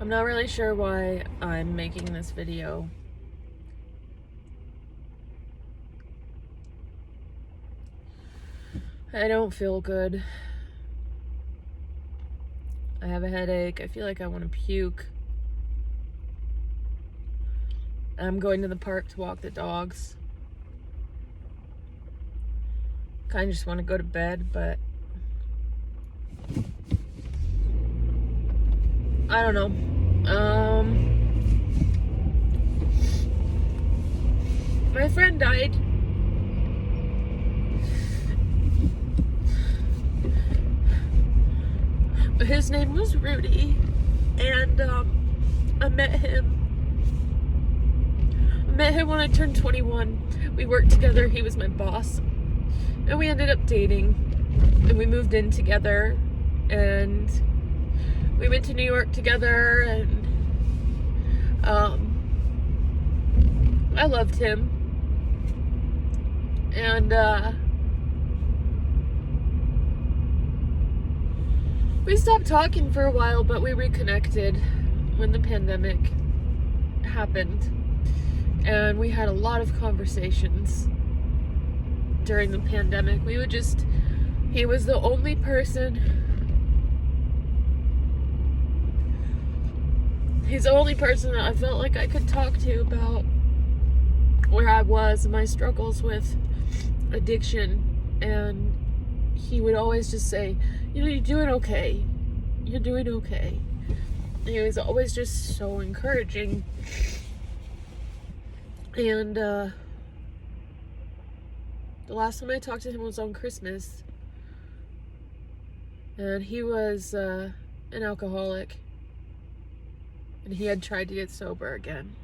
I'm not really sure why I'm making this video. I don't feel good. I have a headache. I feel like I want to puke. I'm going to the park to walk the dogs. Kind of just want to go to bed, but I don't know. My friend died. His name was Rudy, and I met him when I turned 21. We worked together. He was my boss, and we ended up dating, and we moved in together, and we went to New York together, and I loved him, and we stopped talking for a while, but we reconnected when the pandemic happened, and we had a lot of conversations during the pandemic. He was the only person, he's the only person that I felt like I could talk to about where I was and my struggles with addiction, and he would always just say, you know, you're doing okay. You're doing okay. And he was always just so encouraging. And the last time I talked to him was on Christmas. And he was an alcoholic. And he had tried to get sober again.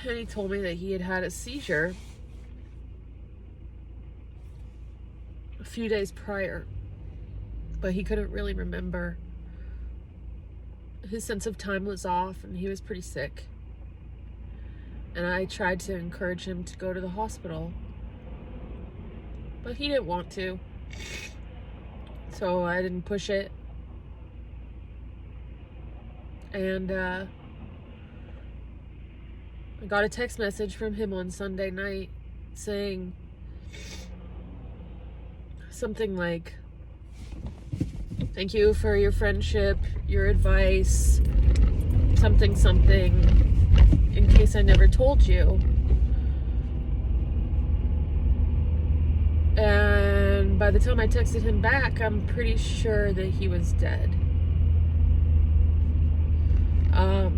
And he told me that he had had a seizure a few days prior, but he couldn't really remember. His sense of time was off, and he was pretty sick. And I tried to encourage him to go to the hospital, but he didn't want to, so I didn't push it. And I got a text message from him on Sunday night saying something like, thank you for your friendship, your advice, something, in case I never told you. And by the time I texted him back, I'm pretty sure that he was dead. I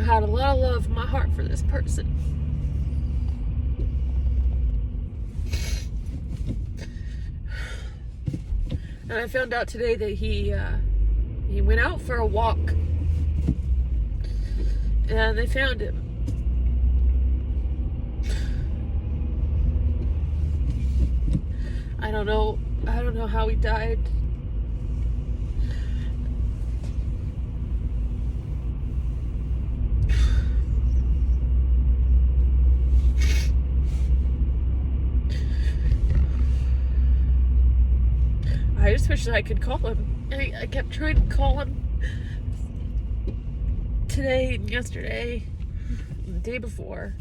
had a lot of love in my heart for this person. And I found out today that he went out for a walk, and they found him. I don't know how he died. I just wish that I could call him. I kept trying to call him today and yesterday and the day before.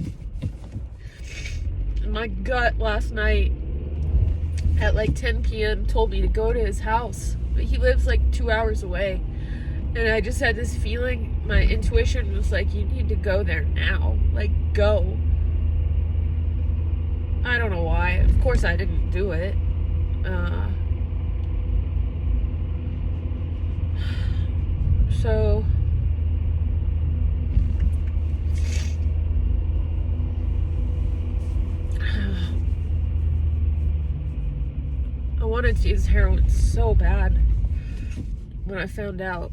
And my gut last night at like 10 p.m. told me to go to his house. But he lives like 2 hours away. And I just had this feeling, my intuition was like, you need to go there now. Like, go. I don't know why. Of course I didn't do it. So I wanted to use heroin so bad when I found out.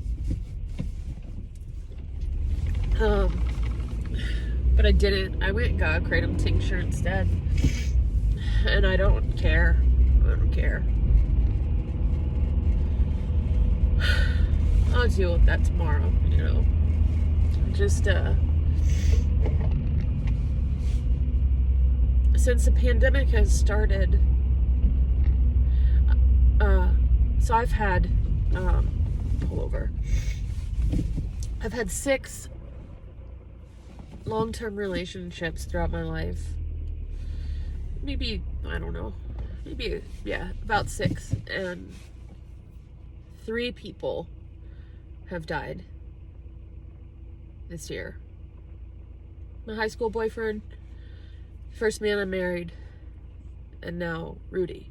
But I didn't. I went and got a kratom tincture instead. And I don't care. I don't care. I'll deal with that tomorrow, you know. Just, since the pandemic has started, so I've had pull over. I've had 6 long-term relationships throughout my life. Maybe, I don't know. Maybe, yeah, about 6. And 3 people have died this year. My high school boyfriend, first man I married, and now Rudy.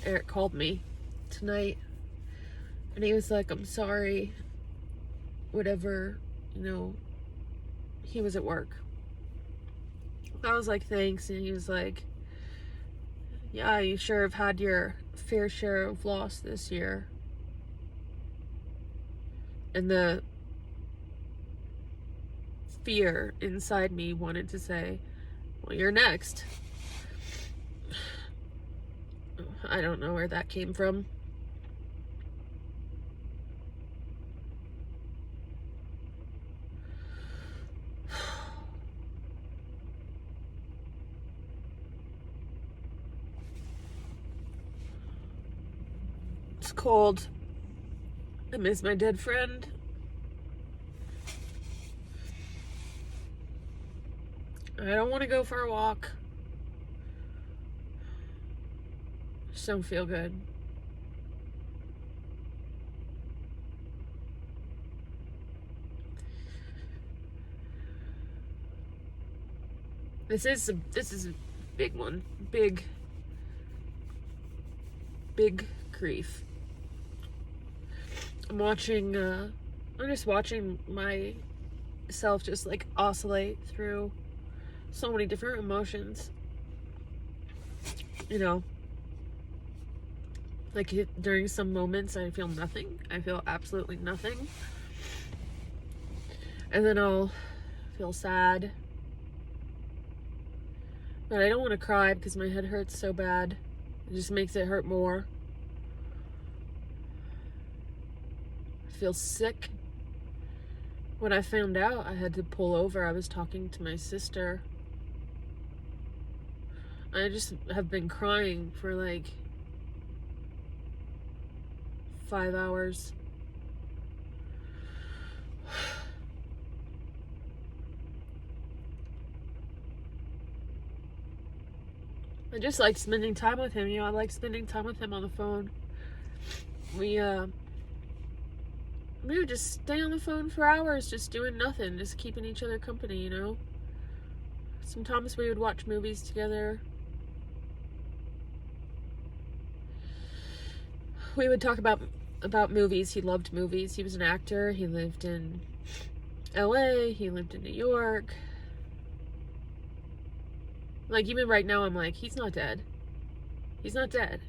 Eric called me tonight, and he was like, I'm sorry, whatever, he was at work. I was like, thanks, and he was like, yeah, you sure have had your fair share of loss this year. And the fear inside me wanted to say, well, you're next. I don't know where that came from. It's cold. I miss my dead friend. I don't want to go for a walk. Just don't feel good. This is a big one. Big grief. I'm just watching myself just like oscillate through so many different emotions. Like during some moments I feel nothing. I feel absolutely nothing. And then I'll feel sad. But I don't want to cry because my head hurts so bad. It just makes it hurt more. I feel sick. When I found out I had to pull over, I was talking to my sister. I just have been crying for like 5 hours. I just like spending time with him. I like spending time with him on the phone. We would just stay on the phone for hours, just doing nothing, just keeping each other company, Sometimes we would watch movies together. We would talk about movies. He loved movies. He was an actor. He lived in LA. He lived in New York. Like, even right now, I'm like, he's not dead. He's not dead.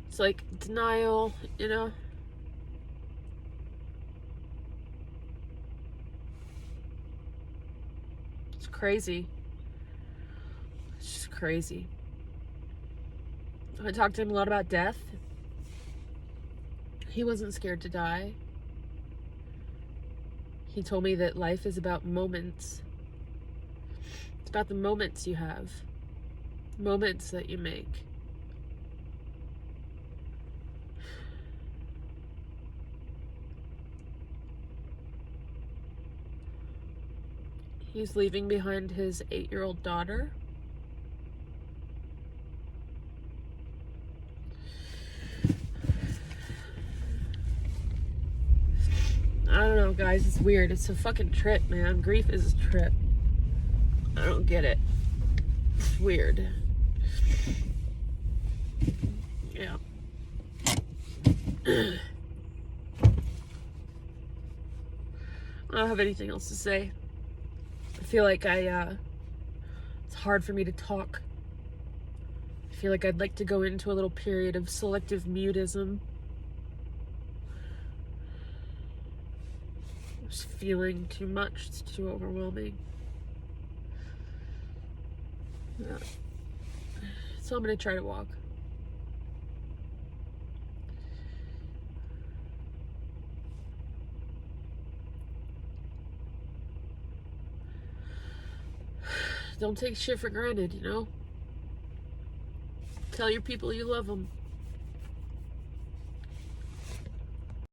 It's like denial, It's crazy. It's just crazy. I talked to him a lot about death. He wasn't scared to die. He told me that life is about moments. It's about the moments you have. Moments that you make. He's leaving behind his 8-year-old daughter. I don't know, guys. It's weird. It's a fucking trip, man. Grief is a trip. I don't get it. It's weird. Yeah. I don't have anything else to say. I feel like it's hard for me to talk. I feel like I'd like to go into a little period of selective mutism. Just feeling too much. It's too overwhelming. Yeah. So I'm gonna try to walk. Don't take shit for granted, you know? Tell your people you love them.